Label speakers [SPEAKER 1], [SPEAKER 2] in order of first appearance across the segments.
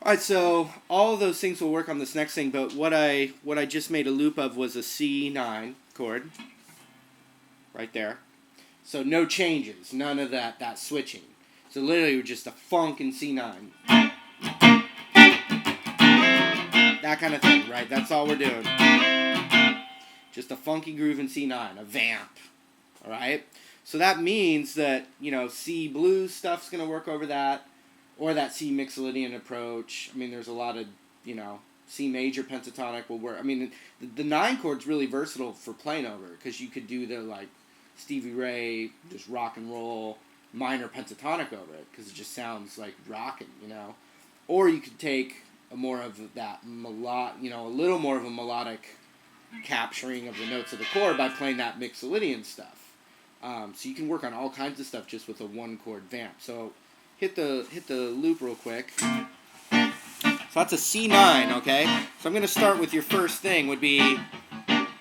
[SPEAKER 1] All right, so all of those things will work on this next thing, but what I just made a loop of was a C9 chord right there. So no changes, none of that switching. So literally just a funk in C9. That kind of thing, right? That's all we're doing. Just a funky groove in C9, a vamp. All right? So that means that, C blues stuff's going to work over that, or that C Mixolydian approach. I mean, there's a lot of, C major pentatonic will work. I mean, the 9 chord's really versatile for playing over, because you could do the, Stevie Ray, just rock and roll, minor pentatonic over it, because it just sounds like rocking, Or you could take a more of that a little more of a melodic capturing of the notes of the chord by playing that Mixolydian stuff. So you can work on all kinds of stuff just with a 1-chord vamp. So hit the loop real quick. So that's a C9, okay? So I'm going to start with your first thing would be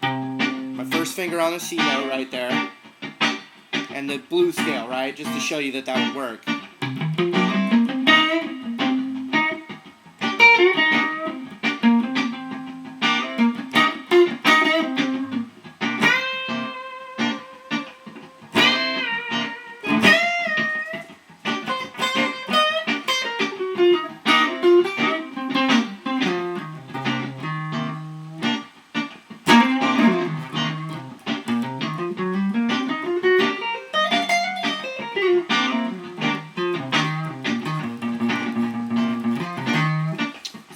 [SPEAKER 1] my first finger on the C note right there. And the blues scale, right? Just to show you that would work.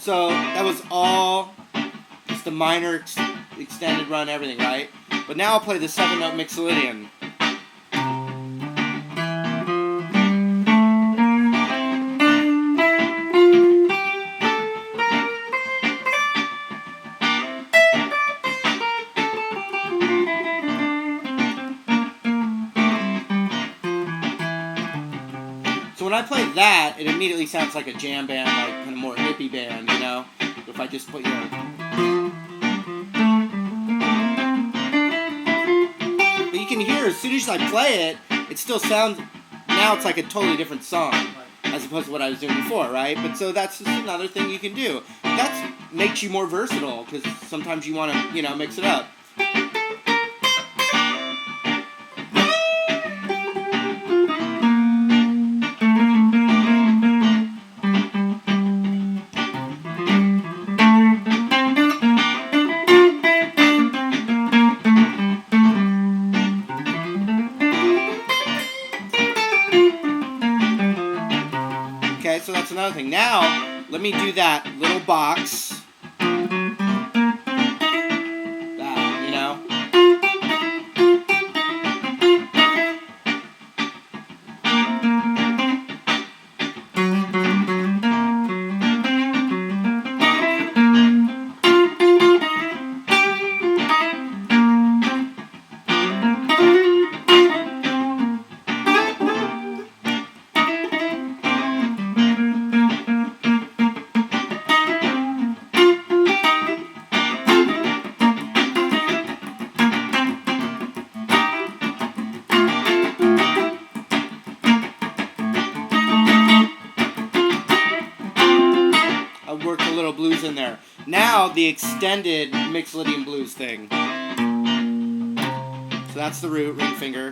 [SPEAKER 1] So that was all just the minor extended run, everything, right? But now I'll play the 7-note Mixolydian. So when I play that, it immediately sounds like a jam band, like kind of more hippie band, If I just put, But you can hear as soon as I play it, it still sounds, now it's like a totally different song as opposed to what I was doing before, right? But so that's just another thing you can do. That makes you more versatile because sometimes you want to, mix it up. Okay, so that's another thing. Now, let me do that little box. Work a little blues in there. Now the extended Mixolydian blues thing. So that's the root, ring finger.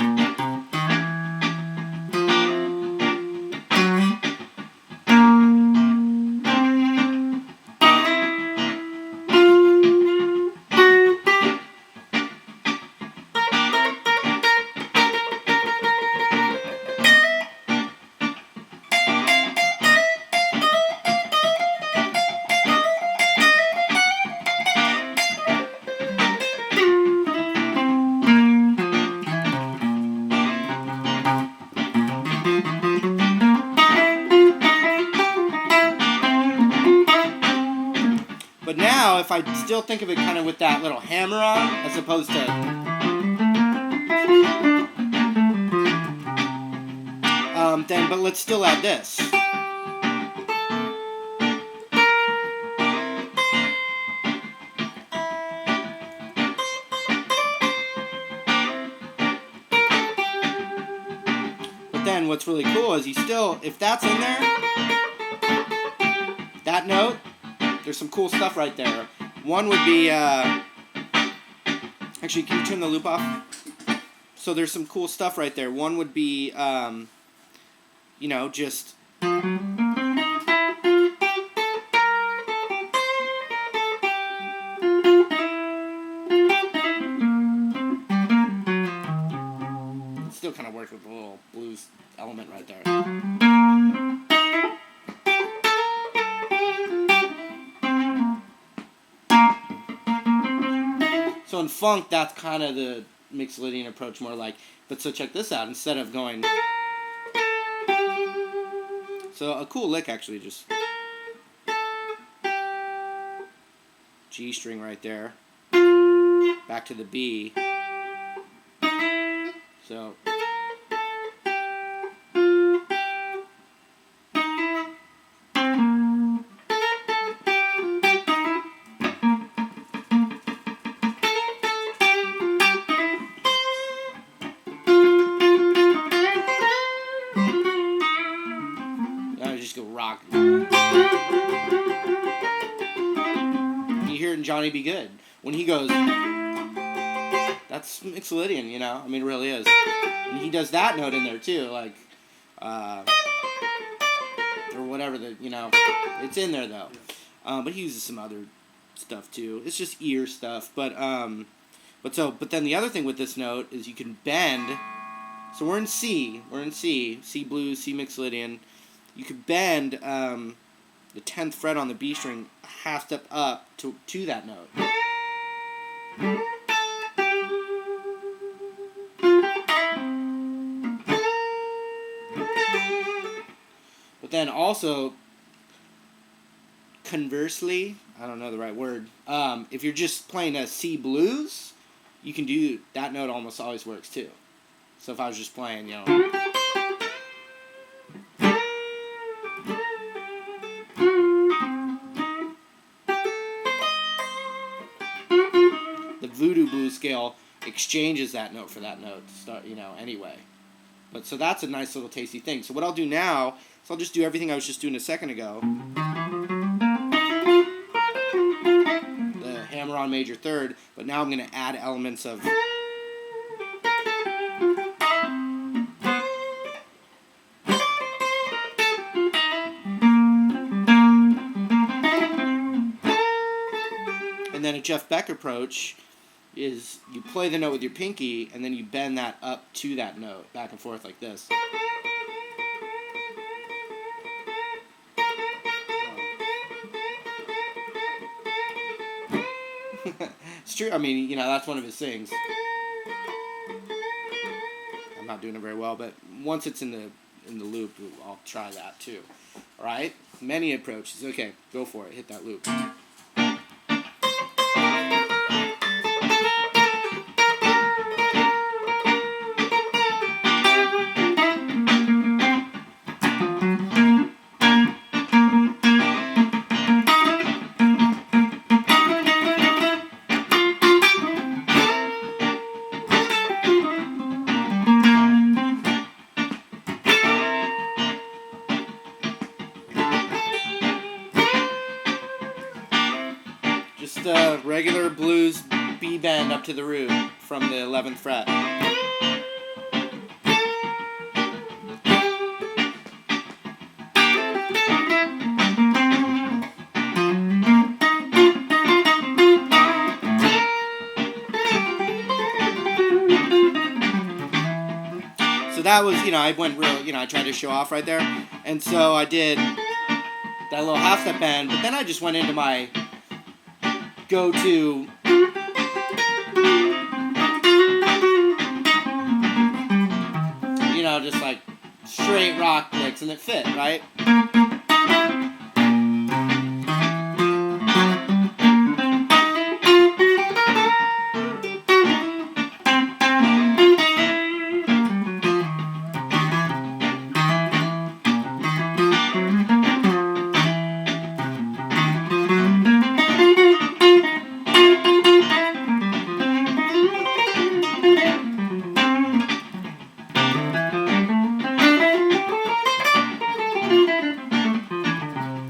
[SPEAKER 1] But now, if I still think of it kind of with that little hammer on, as opposed to... but let's still add this. But then what's really cool is you still, if that's in there, that there's some cool stuff right there. One would be, actually, can you turn the loop off? So there's some cool stuff right there. One would be, you know, just... It still kind of works with a little blues element right there. So in funk, that's kind of the Mixolydian approach, more like, but so check this out, instead of going... So a cool lick, actually, just... G string right there. Back to the B. So... Just go rock. You hear it in Johnny B. Good when he goes, that's Mixolydian, you know. I mean, it really is. And he does that note in there too, like, or whatever the, you know, it's in there though. But he uses some other stuff too. It's just ear stuff. But then the other thing with this note is you can bend. So we're in C. C blues, C Mixolydian. You could bend the 10th fret on the B string a half step up to that note. But then also, conversely, I don't know the right word, if you're just playing a C blues, you can do, that note almost always works too. So if I was just playing, you know... The Voodoo blues scale exchanges that note for that note, you know, anyway. But so that's a nice little tasty thing. So what I'll do now is I'll just do everything I was just doing a second ago. The hammer on major third, but now I'm going to add elements of... And then a Jeff Beck approach is you play the note with your pinky and then you bend that up to that note, back and forth like this. It's true. I mean, you know, that's one of his things. I'm not doing it very well, but once it's in the loop, I'll try that too. All right? Many approaches. Okay, go for it. Hit that loop. Just a regular blues B bend up to the root from the 11th fret. So that was, you know, I went real, you know, I tried to show off right there. And so I did that little half step bend, but then I just went into my go-to you know, just like straight rock licks, and it fit, right?